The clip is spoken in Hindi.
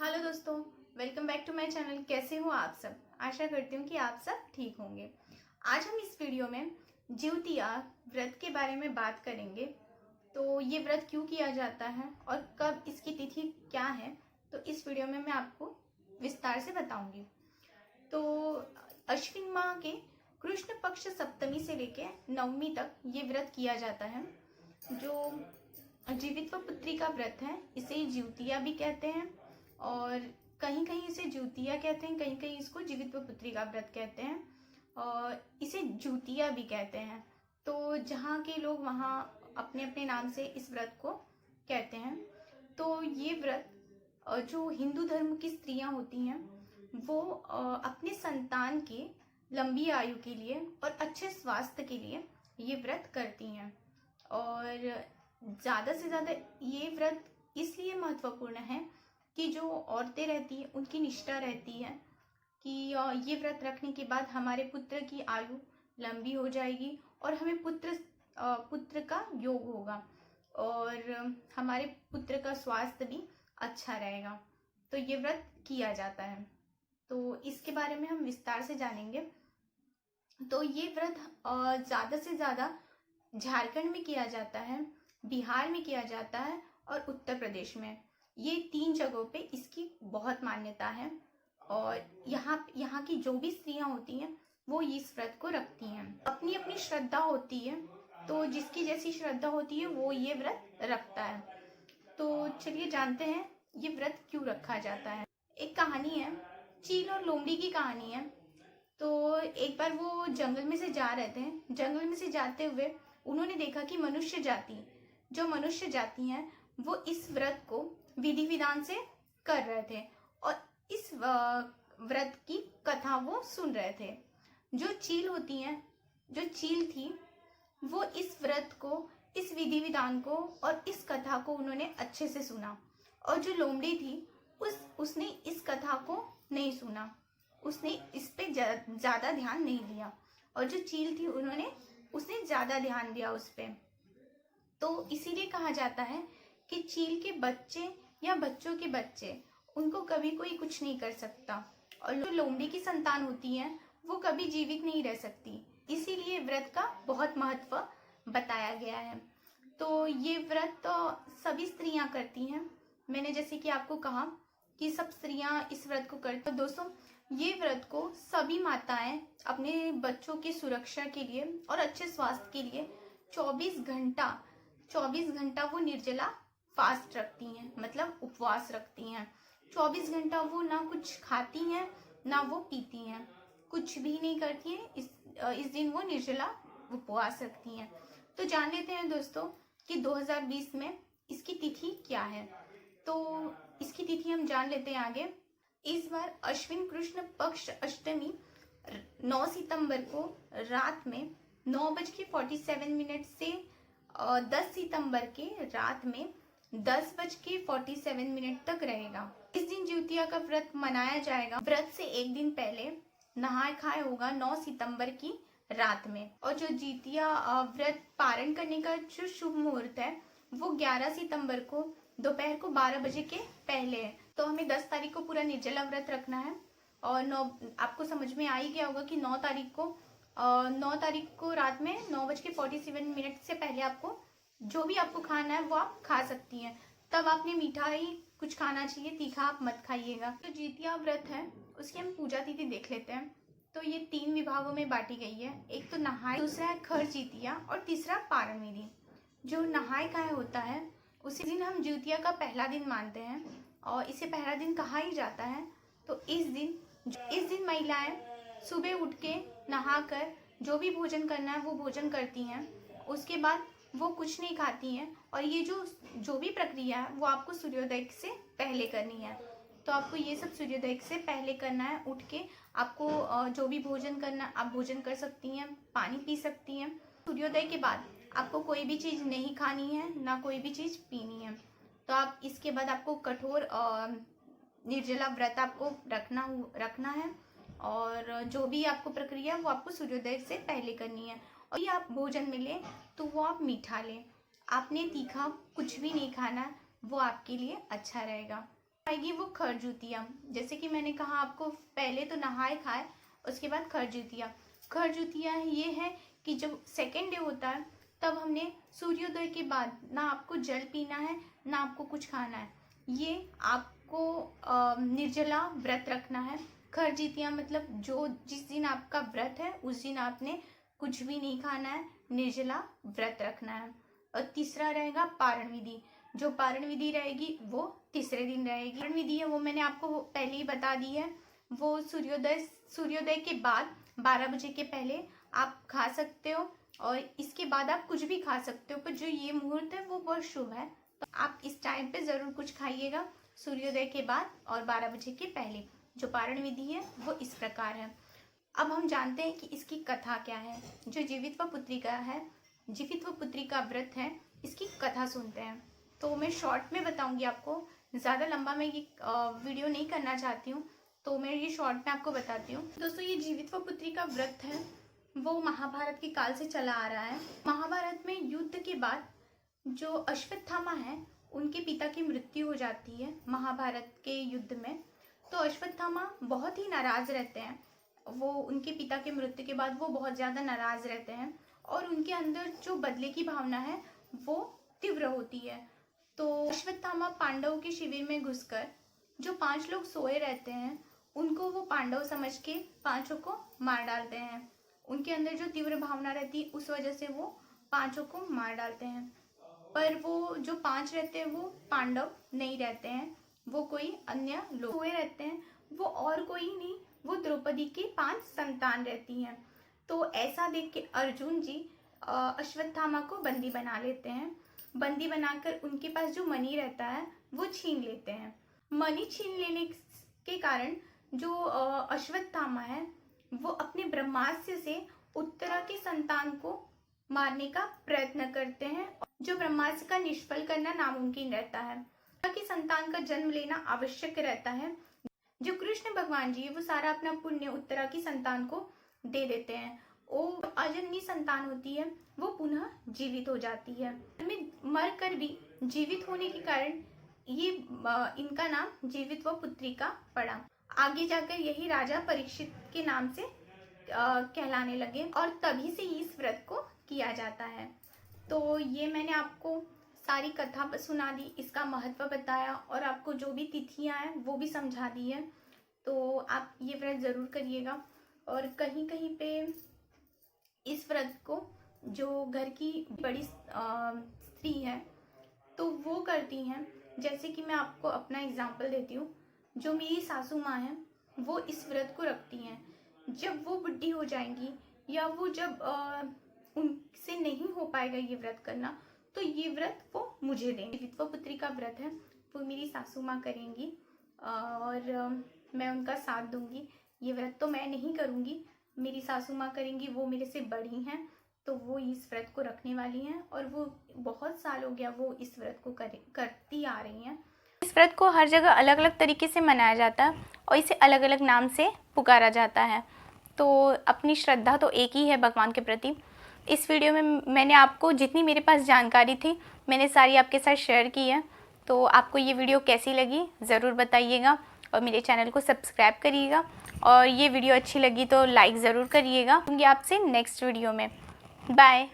हेलो दोस्तों, welcome back to my channel. कैसे हो आप सब? आशा करती हूँ कि आप सब ठीक होंगे। आज हम इस वीडियो में ज्योतिया व्रत के बारे में बात करेंगे। तो ये व्रत क्यों किया जाता है और कब इसकी तिथि क्या है, तो इस वीडियो में मैं आपको विस्तार से बताऊंगी। तो अश्विन माह के कृष्ण पक्ष सप्तमी से लेके नवमी तक ये व्रत किया जाता है। जो जीवित्व पुत्री का व्रत है, इसे ज्योतिया भी कहते हैं और कहीं कहीं इसे ज्योतिया कहते हैं, कहीं कहीं इसको जीवित्व पुत्री का व्रत कहते हैं और इसे ज्योतिया भी कहते हैं। तो जहाँ के लोग वहाँ अपने अपने नाम से इस व्रत को कहते हैं। तो ये व्रत जो हिंदू धर्म की स्त्रियां होती हैं वो अपने संतान की लंबी आयु के लिए और अच्छे स्वास्थ्य के लिए ये व्रत करती हैं। और ज़्यादा से ज़्यादा ये व्रत इसलिए महत्वपूर्ण है कि जो औरतें रहती हैं उनकी निष्ठा रहती है कि ये व्रत रखने के बाद हमारे पुत्र की आयु लंबी हो जाएगी और हमें पुत्र का योग होगा और हमारे पुत्र का स्वास्थ्य भी अच्छा रहेगा। तो ये व्रत किया जाता है। तो इसके बारे में हम विस्तार से जानेंगे। तो ये व्रत ज़्यादा से ज़्यादा झारखंड में किया जाता है, बिहार में किया जाता है और उत्तर प्रदेश में। ये 3 जगहों पे इसकी बहुत मान्यता है और यहाँ की जो भी स्त्रियां होती हैं वो इस व्रत को रखती हैं। अपनी अपनी श्रद्धा होती है, तो जिसकी जैसी श्रद्धा होती है वो ये व्रत रखता है। तो चलिए जानते हैं ये व्रत क्यों रखा जाता है। एक कहानी है, चील और लोमड़ी की कहानी है। तो एक बार वो जंगल में से जा रहे थे। जंगल में से जाते हुए उन्होंने देखा कि मनुष्य जाति है वो इस व्रत को विधि विधान से कर रहे थे और इस व्रत की कथा वो सुन रहे थे। जो चील थी वो इस व्रत को, इस विधि विधान को और इस कथा को उन्होंने अच्छे से सुना। और जो लोमड़ी थी उसने इस कथा को नहीं सुना, उसने इस पे ज्यादा ध्यान नहीं दिया। और जो चील थी उसने ज्यादा ध्यान दिया उस पे। तो इसीलिए कहा जाता है कि चील के बच्चे या बच्चों के बच्चे, उनको कभी कोई कुछ नहीं कर सकता और जो लोमड़ी की संतान होती है वो कभी जीवित नहीं रह सकती। इसीलिए व्रत का बहुत महत्व बताया गया है। तो ये व्रत तो सभी स्त्रियां करती हैं। मैंने जैसे कि आपको कहा कि सब स्त्रियां इस व्रत को करती हैं। तो दोस्तों, ये व्रत को सभी माताएं अपने बच्चों की सुरक्षा के लिए और अच्छे स्वास्थ्य के लिए 24 घंटा वो निर्जला फास्ट रखती हैं, मतलब उपवास रखती हैं। 24 घंटा वो ना कुछ खाती हैं ना वो पीती हैं, कुछ भी नहीं करती हैं। इस दिन वो निर्जला उपवास रखती हैं। तो जान लेते हैं दोस्तों कि 2020 में इसकी तिथि क्या है। तो इसकी तिथि हम जान लेते हैं आगे। इस बार अश्विन कृष्ण पक्ष अष्टमी 9 सितंबर को रात में 9:47 से 10 सितंबर के रात में 10:47 तक रहेगा। इस दिन ज्योतिया का व्रत मनाया जाएगा। व्रत से एक दिन पहले नहाय खाए होगा 9 सितंबर की रात में। और जो ज्योतिया व्रत पारण करने का जो शुभ मुहूर्त है वो 11 सितंबर को दोपहर को 12 बजे के पहले है। तो हमें 10 तारीख को पूरा निर्जला व्रत रखना है और 9, आपको समझ में आ ही गया होगा कि 9 तारीख को रात में 9:47 से पहले आपको जो भी आपको खाना है वो आप खा सकती हैं। तब आपने मीठा ही कुछ खाना चाहिए, तीखा आप मत खाइएगा। तो ज्योतिया व्रत है उसकी हम पूजा तिथि देख लेते हैं। तो ये 3 विभागों में बांटी गई है। एक तो नहाय, दूसरा है खर ज्योतिया और तीसरा पारण विधि। जो नहाय खाए होता है उसी दिन हम ज्योतिया का पहला दिन मानते हैं और इसे पहला दिन कहा ही जाता है। तो इस दिन महिलाएं सुबह उठ के नहाकर जो भी भोजन करना है वो भोजन करती हैं। उसके बाद वो कुछ नहीं खाती हैं और ये जो भी प्रक्रिया है वो आपको सूर्योदय से पहले करनी है। तो आपको ये सब सूर्योदय से पहले करना है। उठ के आपको जो भी भोजन करना आप भोजन कर सकती हैं, पानी पी सकती हैं। सूर्योदय के बाद आपको कोई भी चीज़ नहीं खानी है ना कोई भी चीज़ पीनी है। तो आप इसके बाद आपको कठोर निर्जला व्रत आपको रखना है और जो भी आपको प्रक्रिया वो आपको सूर्योदय से पहले करनी है। और ये आप भोजन मिले तो वो आप मीठा लें, आपने तीखा कुछ भी नहीं खाना, वो आपके लिए अच्छा रहेगा। आएगी वो खरजूतिया। जैसे कि मैंने कहा आपको, पहले तो नहाए खाए, उसके बाद खरजूतिया। खरजूतिया ये है कि जब सेकेंड डे होता है तब हमने सूर्योदय के बाद ना आपको जल पीना है ना आपको कुछ खाना है। ये आपको निर्जला व्रत रखना है। खरजितिया मतलब जो जिस दिन आपका व्रत है उस दिन आपने कुछ भी नहीं खाना है, निर्जला व्रत रखना है। और तीसरा रहेगा पारण विधि। जो पारण विधि रहेगी वो तीसरे दिन रहेगी। पारण विधि है वो मैंने आपको पहले ही बता दी है। वो सूर्योदय के बाद 12 बजे के पहले आप खा सकते हो, और इसके बाद आप कुछ भी खा सकते हो, पर जो ये मुहूर्त है वो बहुत शुभ है, तो आप इस टाइम पे ज़रूर कुछ खाइएगा, सूर्योदय के बाद और 12 बजे के पहले। जो पारण विधि है वो इस प्रकार है। अब हम जानते हैं कि इसकी कथा क्या है। जो जीवित्व पुत्री का है, जीवित्व पुत्री का व्रत है, इसकी कथा सुनते हैं। तो मैं शॉर्ट में बताऊंगी आपको, ज़्यादा लंबा मैं ये वीडियो नहीं करना चाहती हूँ, तो मैं ये शॉर्ट में आपको बताती हूँ। दोस्तों, ये जीवित्व पुत्री का व्रत है वो महाभारत के काल से चला आ रहा है। महाभारत में युद्ध के बाद जो अश्वत्थामा है उनके पिता की मृत्यु हो जाती है महाभारत के युद्ध में। तो अश्वत्थामा बहुत ही नाराज रहते हैं। वो उनके पिता के मृत्यु के बाद वो बहुत ज़्यादा नाराज रहते हैं, और उनके अंदर जो बदले की भावना है वो तीव्र होती है। तो अश्वत्थामा पांडवों के शिविर में घुसकर जो 5 लोग सोए रहते हैं उनको वो पांडव समझ के 5 को मार डालते हैं। उनके अंदर जो तीव्र भावना रहती है उस वजह से वो 5 को मार डालते हैं। पर वो जो 5 रहते हैं वो पांडव नहीं रहते हैं, वो कोई अन्य लोग सोए रहते हैं। वो और कोई नहीं, वो द्रौपदी की 5 संतान रहती हैं। तो ऐसा देख के अर्जुन जी अश्वत्थामा को बंदी बना लेते हैं। बंदी बनाकर उनके पास जो मणि रहता है वो छीन लेते हैं। मणि छीन लेने के कारण जो अश्वत्थामा है वो अपने ब्रह्मास्त्र से उत्तरा की संतान को मारने का प्रयत्न करते हैं, जो ब्रह्मास्त्र का निष्फल करना नामुमकिन रहता है। उत्तरा की संतान का जन्म लेना आवश्यक रहता है। जो कृष्ण भगवान जी है वो सारा अपना पुण्य उत्तरा की संतान को दे देते हैं। वो अजन्मी संतान होती है, वो पुनः जीवित हो जाती है। मर कर भी जीवित होने के कारण ये इनका नाम जीवित्व पुत्री का पड़ा। आगे जाकर यही राजा परीक्षित के नाम से कहलाने लगे, और तभी से इस व्रत को किया जाता है। तो ये मैंने आपको सारी कथा सुना दी, इसका महत्व बताया, और आपको जो भी तिथियां हैं वो भी समझा दी है। तो आप ये व्रत ज़रूर करिएगा। और कहीं कहीं पे इस व्रत को जो घर की बड़ी स्त्री है तो वो करती हैं। जैसे कि मैं आपको अपना एग्जाम्पल देती हूँ। जो मेरी सासू माँ हैं वो इस व्रत को रखती हैं। जब वो बुढ़ी हो जाएंगी या वो जब उनसे नहीं हो पाएगा ये व्रत करना, तो ये व्रत वो मुझे देंगे। जीवित्व पुत्री का व्रत है वो मेरी सासू माँ करेंगी, और मैं उनका साथ दूंगी। ये व्रत तो मैं नहीं करूँगी, मेरी सासू माँ करेंगी, वो मेरे से बड़ी हैं, तो वो इस व्रत को रखने वाली हैं, और वो बहुत साल हो गया वो इस व्रत को करती आ रही हैं। इस व्रत को हर जगह अलग अलग तरीके से मनाया जाता है और इसे अलग अलग नाम से पुकारा जाता है। तो अपनी श्रद्धा तो एक ही है भगवान के प्रति। इस वीडियो में मैंने आपको जितनी मेरे पास जानकारी थी मैंने सारी आपके साथ शेयर की है। तो आपको ये वीडियो कैसी लगी ज़रूर बताइएगा, और मेरे चैनल को सब्सक्राइब करिएगा, और ये वीडियो अच्छी लगी तो लाइक ज़रूर करिएगा। मिलूंगी आपसे नेक्स्ट वीडियो में। बाय।